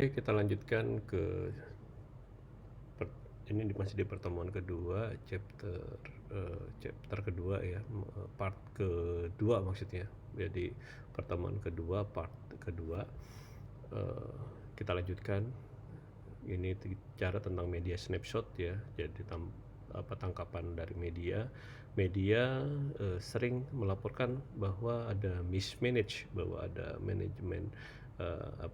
Oke, kita lanjutkan ke per- ini masih di pertemuan kedua, chapter kedua ya, part kedua maksudnya. Jadi pertemuan kedua, part kedua, eh, kita lanjutkan. Ini bicara tentang media snapshot ya. Jadi tangkapan dari media. Media sering melaporkan bahwa ada mismanage, bahwa ada manajemen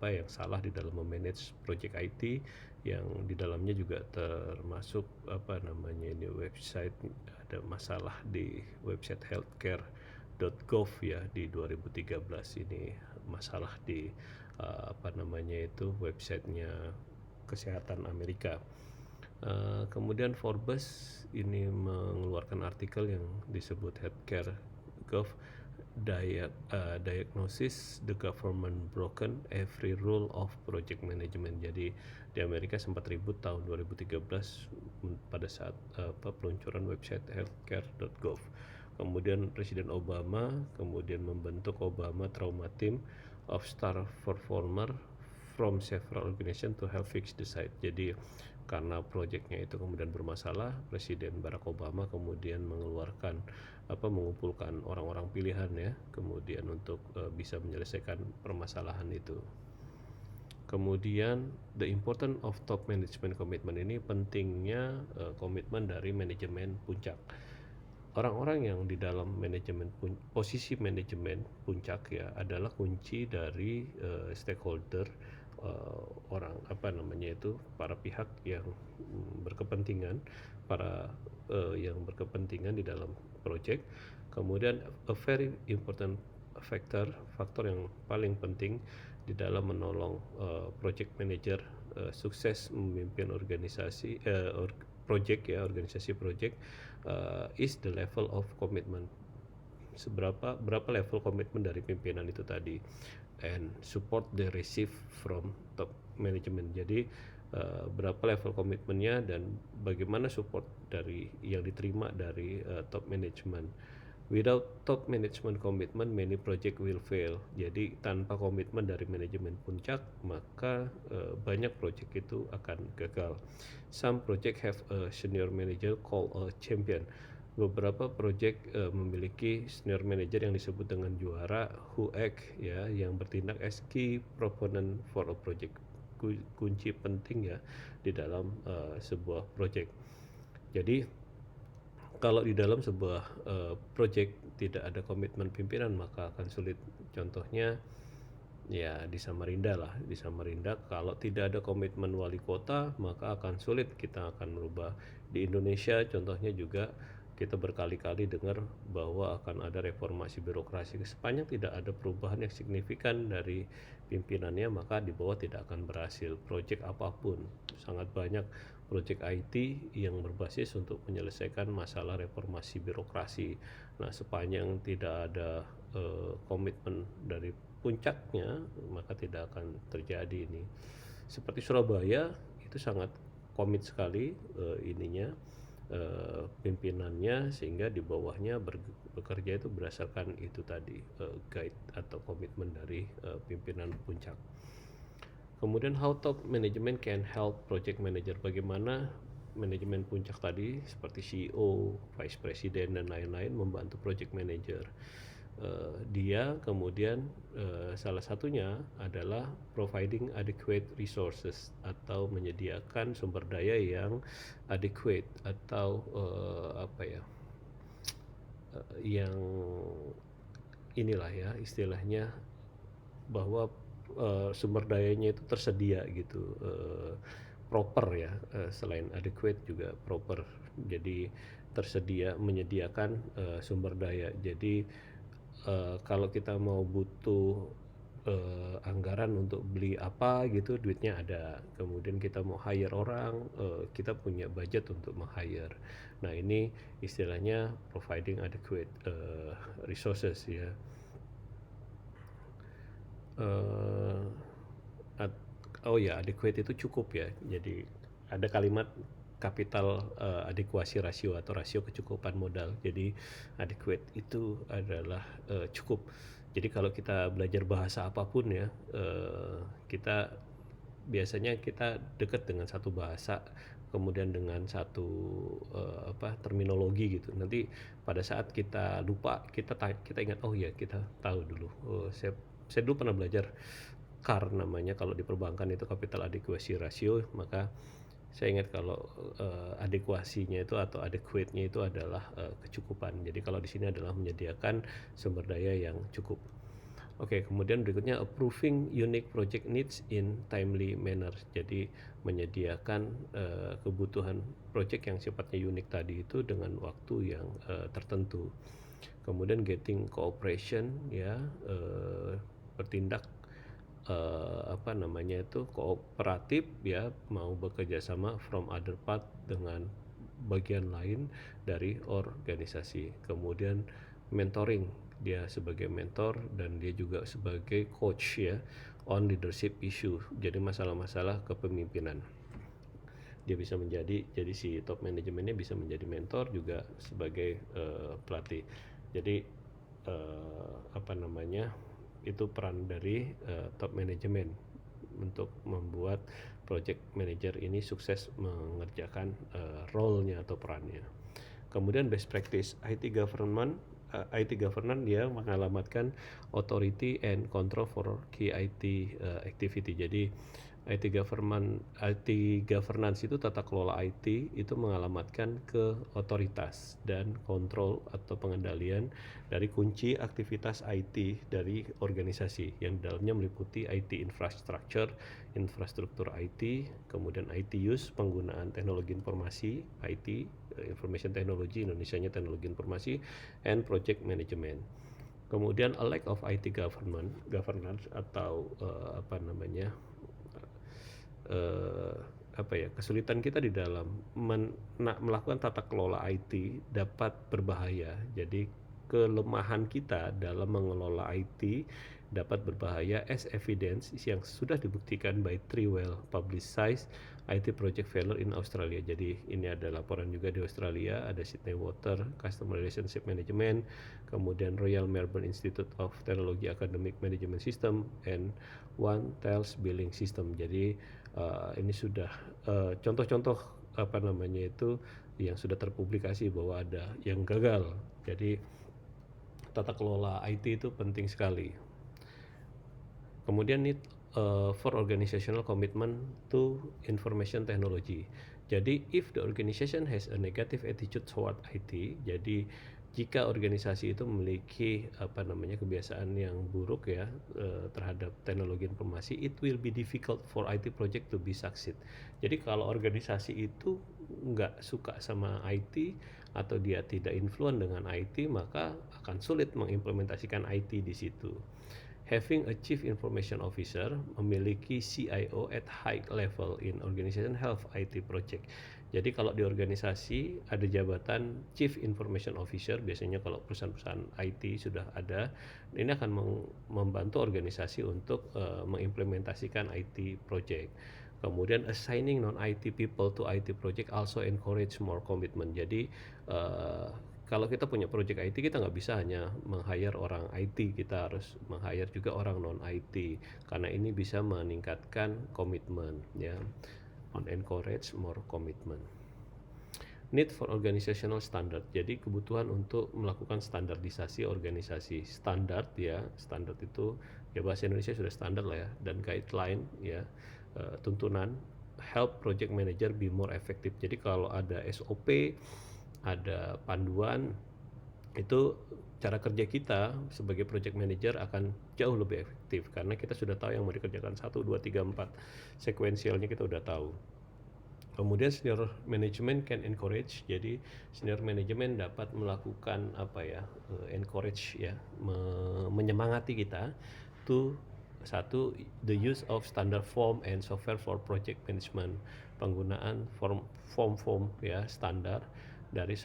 yang salah di dalam memanage project IT, yang di dalamnya juga termasuk ini website, ada masalah di website healthcare.gov ya di 2013 ini, masalah di websitenya kesehatan Amerika. Kemudian Forbes ini mengeluarkan artikel yang disebut Healthcare Gov Diagnosis the Government Broken Every Rule of Project Management. Jadi di Amerika sempat ribut tahun 2013 pada saat peluncuran website healthcare.gov. Kemudian Presiden Obama kemudian membentuk Obama Trauma Team of Star Performer from several organization to help fix the site. Jadi karena proyeknya itu kemudian bermasalah, Presiden Barack Obama kemudian mengumpulkan orang-orang pilihan ya, kemudian untuk bisa menyelesaikan permasalahan itu. Kemudian the important of top management commitment, ini pentingnya komitmen dari manajemen puncak. Orang-orang yang di dalam posisi manajemen puncak ya adalah kunci dari stakeholder, para pihak yang berkepentingan, yang berkepentingan di dalam project. Kemudian a very important faktor yang paling penting di dalam menolong project manager sukses memimpin organisasi project is the level of commitment. Berapa level komitmen dari pimpinan itu tadi, and support the receive from top management. Jadi berapa level komitmennya dan bagaimana support dari yang diterima dari top management. Without top management commitment, many project will fail. Jadi tanpa komitmen dari manajemen puncak, maka banyak project itu akan gagal. Some project have a senior manager called a champion. Beberapa project memiliki senior manager yang disebut dengan juara, who act ya, yang bertindak as key proponent for a project, kunci penting ya di dalam sebuah project. Jadi kalau di dalam sebuah project tidak ada komitmen pimpinan, maka akan sulit. Contohnya ya di Samarinda lah, di Samarinda kalau tidak ada komitmen wali kota, maka akan sulit, kita akan merubah. Di Indonesia contohnya juga kita berkali-kali dengar bahwa akan ada reformasi birokrasi. Sepanjang tidak ada perubahan yang signifikan dari pimpinannya, maka di bawah tidak akan berhasil. Project apapun, sangat banyak project IT yang berbasis untuk menyelesaikan masalah reformasi birokrasi. Nah, sepanjang tidak ada komitmen dari puncaknya, maka tidak akan terjadi ini. Seperti Surabaya itu sangat komit sekali pimpinannya, sehingga di bawahnya bekerja itu berdasarkan itu tadi, guide atau komitmen dari pimpinan puncak. Kemudian how top management can help project manager, bagaimana manajemen puncak tadi seperti CEO, vice president dan lain-lain membantu project manager. Dia kemudian salah satunya adalah providing adequate resources, atau menyediakan sumber daya yang adequate, atau yang inilah ya istilahnya, bahwa sumber dayanya itu tersedia gitu, proper ya, selain adequate juga proper. Jadi menyediakan sumber daya. Jadi kalau kita mau butuh anggaran untuk beli apa gitu, duitnya ada. Kemudian kita mau hire orang, kita punya budget untuk meng-hire. Nah, ini istilahnya providing adequate resources ya. Adequate itu cukup ya. Jadi ada kalimat kapital adekuasi rasio atau rasio kecukupan modal. Jadi adequate itu adalah cukup. Jadi kalau kita belajar bahasa apapun ya, kita biasanya kita dekat dengan satu bahasa, kemudian dengan satu terminologi gitu. Nanti pada saat kita lupa, kita ingat, oh ya kita tahu dulu. Saya dulu pernah belajar CAR namanya, kalau di perbankan itu capital adequacy ratio, maka saya ingat kalau adekuasinya itu atau adequate-nya itu adalah kecukupan. Jadi kalau di sini adalah menyediakan sumber daya yang cukup. Oke, kemudian berikutnya approving unique project needs in timely manner. Jadi menyediakan kebutuhan project yang sifatnya unik tadi itu dengan waktu yang tertentu. Kemudian getting cooperation, ya, bertindak kooperatif, ya, mau bekerja sama from other part dengan bagian lain dari organisasi. Kemudian mentoring, dia sebagai mentor dan dia juga sebagai coach, ya, on leadership issue. Jadi masalah-masalah kepemimpinan. Dia bisa jadi si top manajemennya bisa menjadi mentor juga sebagai pelatih. Jadi itu peran dari top manajemen untuk membuat project manager ini sukses mengerjakan role-nya atau perannya. Kemudian best practice IT governance, dia mengalamatkan authority and control for key IT activity. Jadi IT governance itu tata kelola IT itu mengalamatkan ke otoritas dan kontrol atau pengendalian dari kunci aktivitas IT dari organisasi yang dalamnya meliputi IT infrastructure, infrastruktur IT, kemudian IT use, penggunaan teknologi informasi, IT, information technology, Indonesianya teknologi informasi, and project management. Kemudian a lack of IT governance atau kesulitan kita di dalam melakukan tata kelola IT dapat berbahaya. Jadi kelemahan kita dalam mengelola IT dapat berbahaya as evidence yang sudah dibuktikan by 3 well publicized IT project failure in Australia. Jadi ini ada laporan juga di Australia, ada Sydney Water Customer Relationship Management, kemudian Royal Melbourne Institute of Technology Academic Management System, and One Tels Billing System. Jadi ini sudah contoh-contoh yang sudah terpublikasi bahwa ada yang gagal. Jadi tata kelola IT itu penting sekali. Kemudian need for organizational commitment to information technology. Jadi if the organization has a negative attitude toward IT, jadi jika organisasi itu memiliki kebiasaan yang buruk, ya, terhadap teknologi informasi, it will be difficult for IT project to be succeed. Jadi kalau organisasi itu nggak suka sama IT atau dia tidak influence dengan IT, maka akan sulit mengimplementasikan IT di situ. Having a chief information officer, memiliki CIO at high level in organization health IT project. Jadi kalau di organisasi ada jabatan chief information officer, biasanya kalau perusahaan-perusahaan IT sudah ada, ini akan membantu organisasi untuk mengimplementasikan IT project. Kemudian assigning non-IT people to IT project also encourage more commitment. Jadi kalau kita punya project IT, kita nggak bisa hanya meng-hire orang IT, kita harus meng-hire juga orang non-IT, karena ini bisa meningkatkan komitmen, ya, on encourage more commitment. Need for organizational standard, jadi kebutuhan untuk melakukan standarisasi organisasi. Standar, ya, standar itu ya bahasa Indonesia sudah standar lah, ya, dan guideline, ya, tuntunan help project manager be more effective. Jadi kalau ada SOP, ada panduan, itu cara kerja kita sebagai project manager akan jauh lebih efektif karena kita sudah tahu yang mau dikerjakan 1, 2, 3, 4, sekuensialnya kita udah tahu. Kemudian senior management can encourage, jadi senior management dapat melakukan encourage, ya, menyemangati kita to the use of standard form and software for project management, penggunaan form, ya, standar dari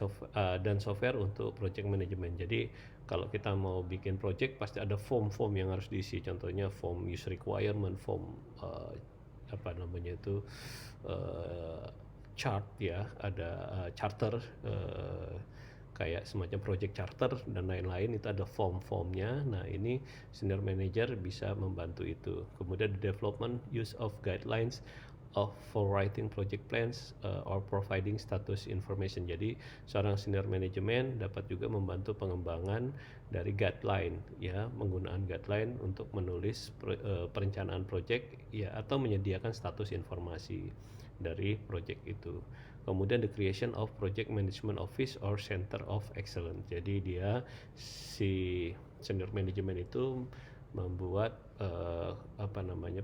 dan software untuk project management. Jadi kalau kita mau bikin project pasti ada form yang harus diisi, contohnya form use requirement, form chart, ya, ada charter, kayak semacam project charter dan lain-lain, itu ada form-formnya. Nah, ini senior manager bisa membantu itu. Kemudian the development use of guidelines for writing project plans or providing status information. Jadi seorang senior manajemen dapat juga membantu pengembangan dari guideline, ya, menggunakan guideline untuk menulis perencanaan project, ya, atau menyediakan status informasi dari project itu. Kemudian the creation of project management office or center of excellence. Jadi dia, si senior management itu membuat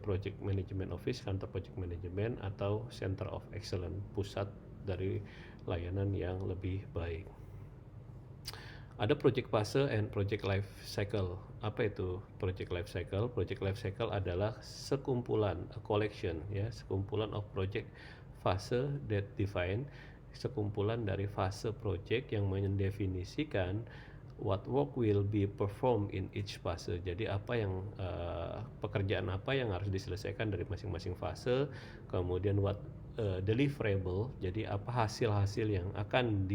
project management office, kantor project management, atau center of excellence, pusat dari layanan yang lebih baik. Ada project fase and project life cycle. Apa itu project life cycle? Project life cycle adalah sekumpulan, a collection, ya, sekumpulan of project fase that define, sekumpulan dari fase project yang mendefinisikan what work will be performed in each fase. Jadi apa yang pekerjaan apa yang harus diselesaikan dari masing-masing fase, kemudian what deliverable, jadi apa hasil-hasil yang akan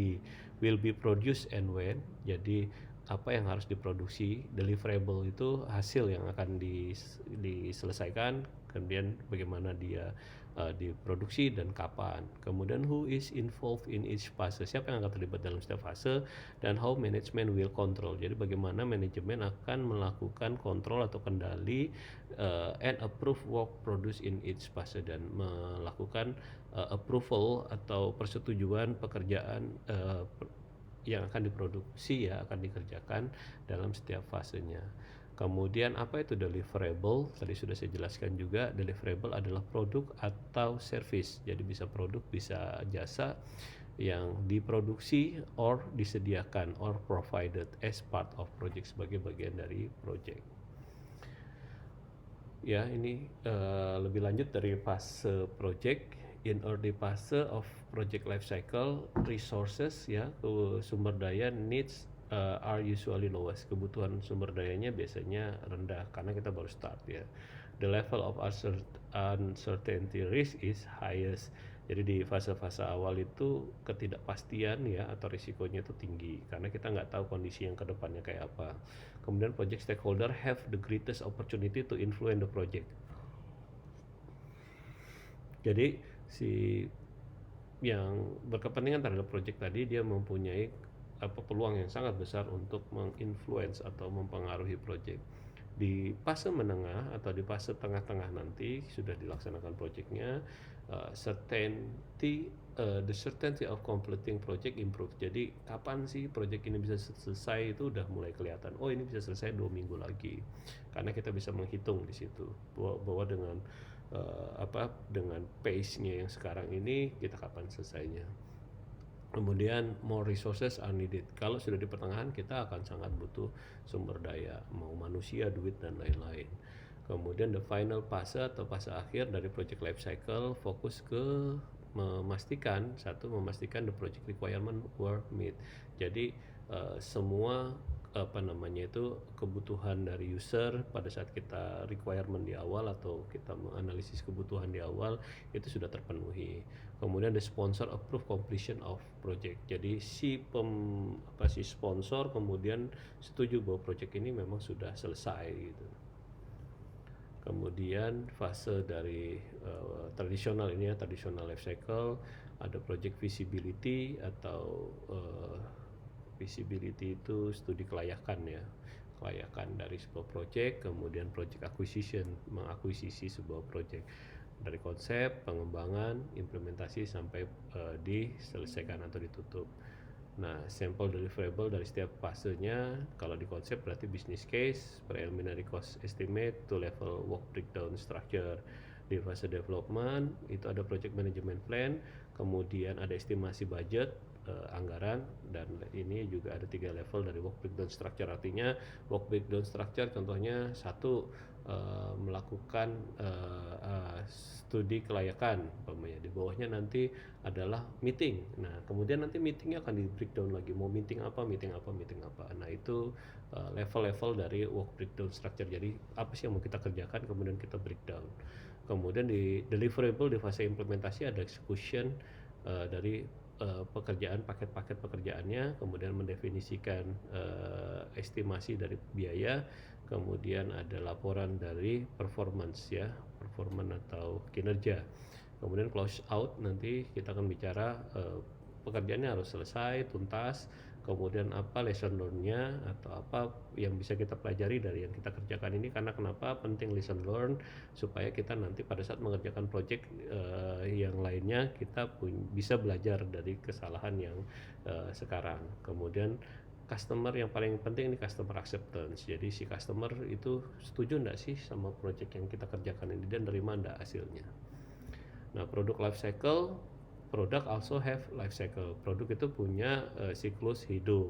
will be produced and when. Jadi apa yang harus diproduksi, deliverable itu hasil yang akan diselesaikan, kemudian bagaimana dia diproduksi dan kapan. Kemudian who is involved in each fase, siapa yang akan terlibat dalam setiap fase, dan how management will control. Jadi bagaimana manajemen akan melakukan kontrol atau kendali and approve work produced in each fase, dan melakukan approval atau persetujuan pekerjaan yang akan diproduksi, ya, akan dikerjakan dalam setiap fasenya. Kemudian apa itu deliverable? Tadi sudah saya jelaskan juga, deliverable adalah produk atau service. Jadi bisa produk, bisa jasa yang diproduksi or disediakan or provided as part of project, sebagai bagian dari project. Ya, ini lebih lanjut dari fase project. In early fase of project life cycle, resources, ya, sumber daya needs are usually lowest. Kebutuhan sumber dayanya biasanya rendah karena kita baru start, ya. The level of uncertainty risk is highest. Jadi di fase-fase awal itu ketidakpastian, ya, atau risikonya itu tinggi karena kita nggak tahu kondisi yang kedepannya kayak apa. Kemudian project stakeholder have the greatest opportunity to influence the project. Jadi si yang berkepentingan terhadap project tadi, dia mempunyai peluang yang sangat besar untuk menginfluence atau mempengaruhi project. Di fase menengah atau di fase tengah-tengah nanti sudah dilaksanakan projectnya, the certainty of completing project improve. Jadi kapan sih project ini bisa selesai itu udah mulai kelihatan. Oh, ini bisa selesai 2 minggu lagi, karena kita bisa menghitung di situ bahwa dengan dengan pace-nya yang sekarang ini, kita kapan selesainya. Kemudian more resources are needed. Kalau sudah di pertengahan, kita akan sangat butuh sumber daya, mau manusia, duit, dan lain-lain. Kemudian the final fase atau fase akhir dari project life cycle fokus ke memastikan the project requirement were met. Jadi semua kebutuhan dari user pada saat kita requirement di awal atau kita menganalisis kebutuhan di awal itu sudah terpenuhi. Kemudian the sponsor approve completion of project. Jadi si sponsor kemudian setuju bahwa project ini memang sudah selesai, gitu. Kemudian fase dari tradisional life cycle, ada project feasibility atau feasibility itu studi kelayakan, ya, kelayakan dari sebuah project. Kemudian project acquisition, mengakuisisi sebuah project dari konsep, pengembangan, implementasi sampai diselesaikan atau ditutup. Nah, sample deliverable dari setiap fasenya, kalau di konsep berarti business case, preliminary cost estimate, to level work breakdown structure. Di fase development itu ada project management plan, kemudian ada estimasi budget, anggaran, dan ini juga ada 3 level dari work breakdown structure. Artinya work breakdown structure contohnya satu, melakukan studi kelayakan, di bawahnya nanti adalah meeting. Nah, kemudian nanti meetingnya akan di breakdown lagi, mau meeting apa. Nah, itu level-level dari work breakdown structure. Jadi apa sih yang mau kita kerjakan, kemudian kita breakdown. Kemudian di deliverable di fase implementasi ada execution dari pekerjaan, paket-paket pekerjaannya, kemudian mendefinisikan estimasi dari biaya, kemudian ada laporan dari performance ya, performance atau kinerja. Kemudian close out, nanti kita akan bicara pekerjaannya harus selesai, tuntas, kemudian apa lesson learn-nya atau apa yang bisa kita pelajari dari yang kita kerjakan ini, karena kenapa penting lesson learn, supaya kita nanti pada saat mengerjakan project yang lainnya kita bisa belajar dari kesalahan yang sekarang. Kemudian customer yang paling penting ini customer acceptance, jadi si customer itu setuju enggak sih sama project yang kita kerjakan ini dan nerima enggak hasilnya. Nah, produk life cycle, produk also have life cycle. Produk itu punya siklus hidup.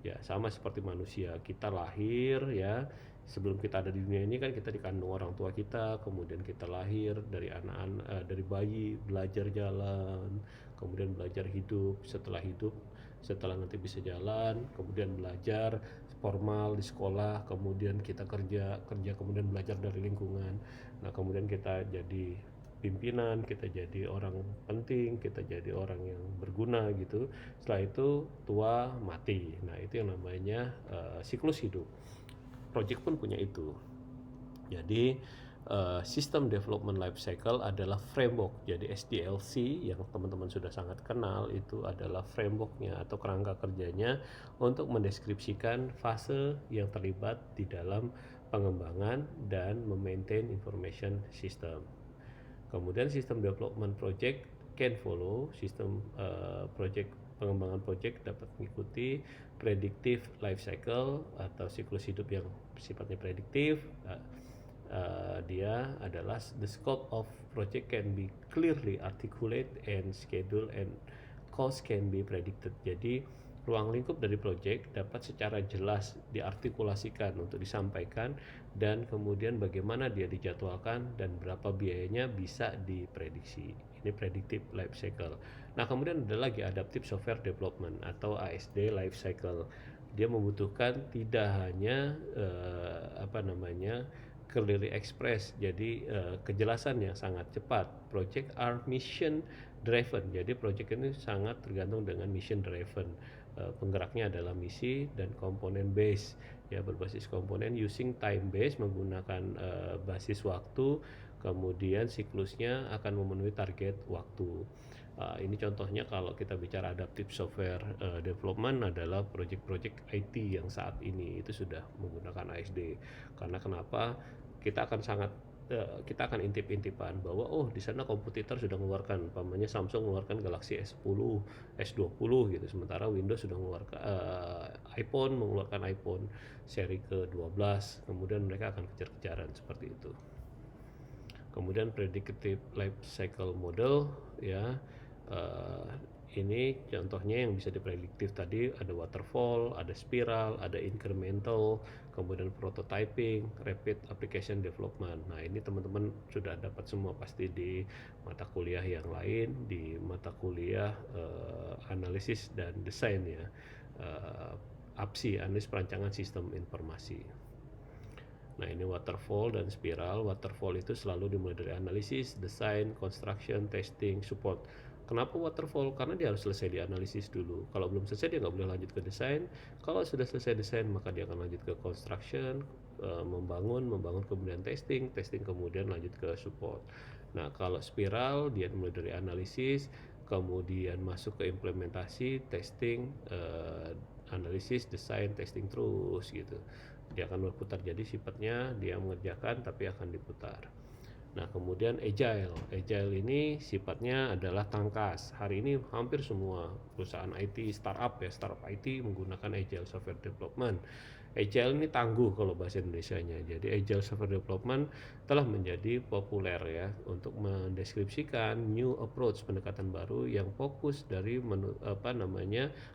Ya, sama seperti manusia. Kita lahir ya, sebelum kita ada di dunia ini kan kita dikandung orang tua kita, kemudian kita lahir dari anak-anak, dari bayi, belajar jalan, kemudian belajar hidup, setelah nanti bisa jalan, kemudian belajar formal di sekolah, kemudian kita kerja kemudian belajar dari lingkungan. Nah, kemudian kita jadi pimpinan, kita jadi orang penting, kita jadi orang yang berguna gitu. Setelah itu tua, mati. Nah, itu yang namanya siklus hidup. Project pun punya itu. Jadi System Development Life Cycle adalah framework. Jadi SDLC yang teman-teman sudah sangat kenal itu adalah frameworknya atau kerangka kerjanya untuk mendeskripsikan fase yang terlibat di dalam pengembangan dan memaintain information system. Kemudian sistem development project can follow, sistem pengembangan project dapat mengikuti predictive life cycle atau siklus hidup yang sifatnya prediktif. Dia adalah the scope of project can be clearly articulate and schedule and cost can be predicted. Jadi ruang lingkup dari project dapat secara jelas diartikulasikan untuk disampaikan, dan kemudian bagaimana dia dijadwalkan dan berapa biayanya bisa diprediksi. Ini predictive life cycle. Nah, kemudian ada lagi adaptive software development atau ASD life cycle. Dia membutuhkan tidak hanya clearly express, jadi kejelasan yang sangat cepat. Project are mission driven, jadi project ini sangat tergantung dengan mission driven. Penggeraknya adalah misi dan komponen base, ya berbasis komponen, using time base menggunakan basis waktu, kemudian siklusnya akan memenuhi target waktu. Ini contohnya kalau kita bicara adaptive software development adalah project-project IT yang saat ini itu sudah menggunakan ASD. Karena kenapa? Kita akan intip-intipan bahwa di sana kompetitor sudah mengeluarkan, umpamanya Samsung mengeluarkan Galaxy S10, S20 gitu, sementara Windows sudah mengeluarkan iPhone mengeluarkan iPhone seri ke-12, kemudian mereka akan kejar-kejaran seperti itu. Kemudian predictive life cycle model ya, ini contohnya yang bisa diprediktif tadi, ada waterfall, ada spiral, ada incremental, kemudian prototyping, rapid application development. Nah, ini teman-teman sudah dapat semua pasti di mata kuliah yang lain, di mata kuliah analisis dan desain ya, APSI, analisis perancangan sistem informasi. Nah, ini waterfall dan spiral. Waterfall itu selalu dimulai dari analisis, desain, construction, testing, support. Kenapa waterfall? Karena dia harus selesai dianalisis dulu. Kalau belum selesai dia nggak boleh lanjut ke desain. Kalau sudah selesai desain maka dia akan lanjut ke construction, membangun kemudian testing kemudian lanjut ke support. Nah, kalau spiral dia mulai dari analisis, kemudian masuk ke implementasi, testing, analisis, desain, testing terus gitu. Dia akan berputar, jadi sifatnya dia mengerjakan tapi akan diputar. Nah, kemudian agile ini sifatnya adalah tangkas. Hari ini hampir semua perusahaan IT, startup IT menggunakan agile software development. Agile ini tangguh kalau bahasa Indonesianya. Jadi agile software development telah menjadi populer ya untuk mendeskripsikan new approach, pendekatan baru yang fokus dari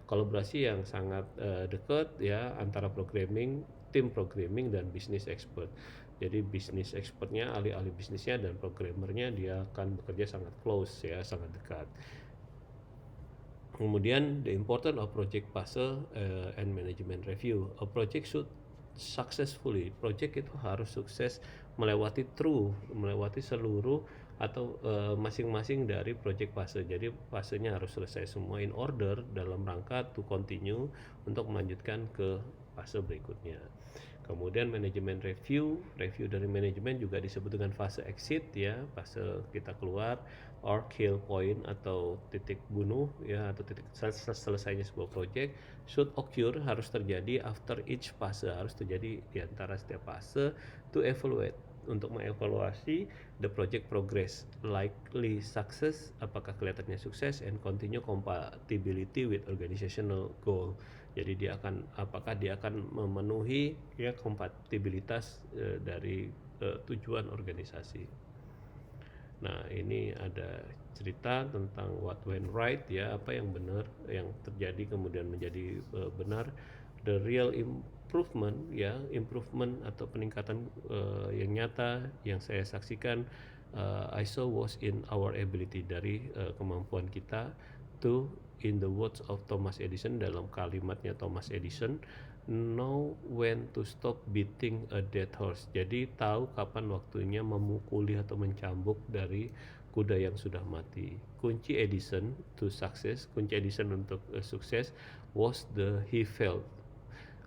kolaborasi yang sangat dekat ya antara tim programming dan business expert. Jadi business expertnya, ahli-ahli bisnisnya, dan programmernya dia akan bekerja sangat close ya, sangat dekat. Kemudian the importance of project puzzle and management review. A project should successfully. Project itu harus sukses melewati seluruh atau masing-masing dari project fase. Jadi fasenya harus selesai semua in order dalam rangka to continue untuk melanjutkan ke fase berikutnya. Kemudian manajemen review dari manajemen juga disebut dengan fase exit ya, fase kita keluar, or kill point atau titik bunuh ya, atau titik selesainya sebuah project should occur, harus terjadi after each fase, harus terjadi di antara setiap fase to evaluate, untuk mengevaluasi the project progress, likely success, apakah kelihatannya sukses, and continue compatibility with organizational goal. Jadi apakah dia akan memenuhi ya kompatibilitas dari tujuan organisasi. Nah, ini ada cerita tentang what went right ya, apa yang benar yang terjadi kemudian menjadi benar. The real improvement ya, improvement atau peningkatan yang nyata yang saya saksikan I saw was in our ability, dari kemampuan kita to, in the words of Thomas Edison, dalam kalimatnya Thomas Edison, know when to stop beating a dead horse. Jadi tahu kapan waktunya memukuli atau mencambuk dari kuda yang sudah mati. Kunci Edison to success, kunci Edison untuk sukses was he failed,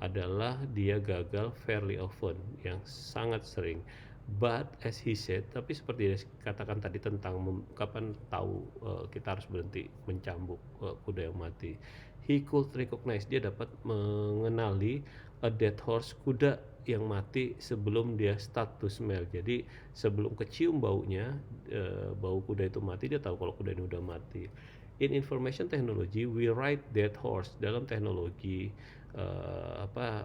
adalah dia gagal fairly often, yang sangat sering. But as he said, tapi seperti dia katakan tadi tentang kapan tahu kita harus berhenti mencambuk kuda yang mati. He could recognize, dia dapat mengenali a dead horse, kuda yang mati sebelum dia start to smell. Jadi sebelum kecium baunya, bau kuda itu mati, dia tahu kalau kuda ini udah mati. In information technology, we ride dead horse. Dalam teknologi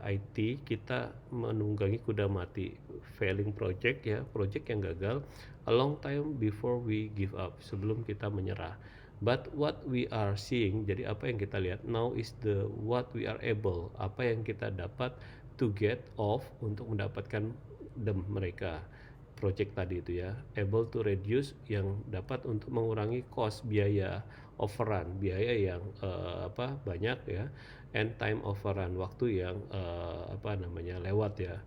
IT, kita menunggangi kuda mati, failing project ya, project yang gagal, a long time before we give up, sebelum kita menyerah. But what we are seeing, jadi apa yang kita lihat now is the what we are able, apa yang kita dapat to get off, untuk mendapatkan mereka project tadi itu ya, able to reduce, yang dapat untuk mengurangi cost, biaya overrun, biaya yang banyak ya, and time overrun, waktu yang lewat ya,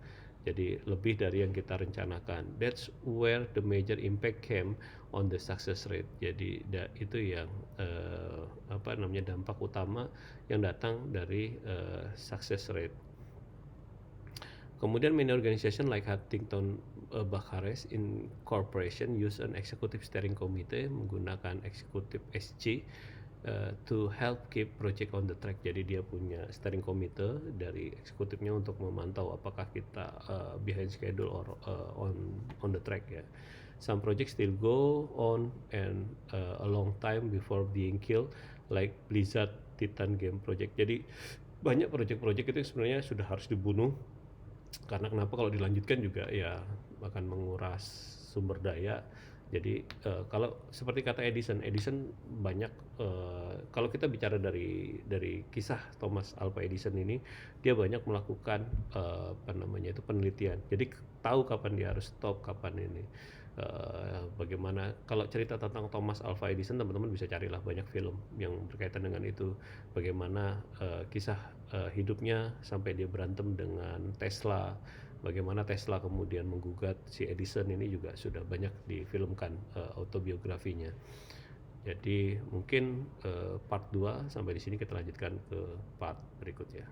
jadi lebih dari yang kita rencanakan. That's where the major impact came on the success rate. Jadi itu yang dampak utama yang datang dari success rate. Kemudian many organization like Huntington Bacares Incorporation use an executive steering committee, menggunakan executive SC to help keep project on the track. Jadi dia punya steering committee dari eksekutifnya untuk memantau apakah kita behind schedule or on the track ya. Some projects still go on and a long time before being killed, like Blizzard Titan game project. Jadi banyak project-project itu sebenarnya sudah harus dibunuh, karena kenapa, kalau dilanjutkan juga ya akan menguras sumber daya. Jadi kalau seperti kata Edison banyak, kalau kita bicara dari kisah Thomas Alva Edison ini, dia banyak melakukan penelitian. Jadi tahu kapan dia harus stop, kapan ini. Bagaimana kalau cerita tentang Thomas Alva Edison, teman-teman bisa carilah banyak film yang berkaitan dengan itu, bagaimana kisah hidupnya sampai dia berantem dengan Tesla, bagaimana Tesla kemudian menggugat si Edison, ini juga sudah banyak difilmkan autobiografinya. Jadi mungkin part 2 sampai di sini, kita lanjutkan ke part berikutnya.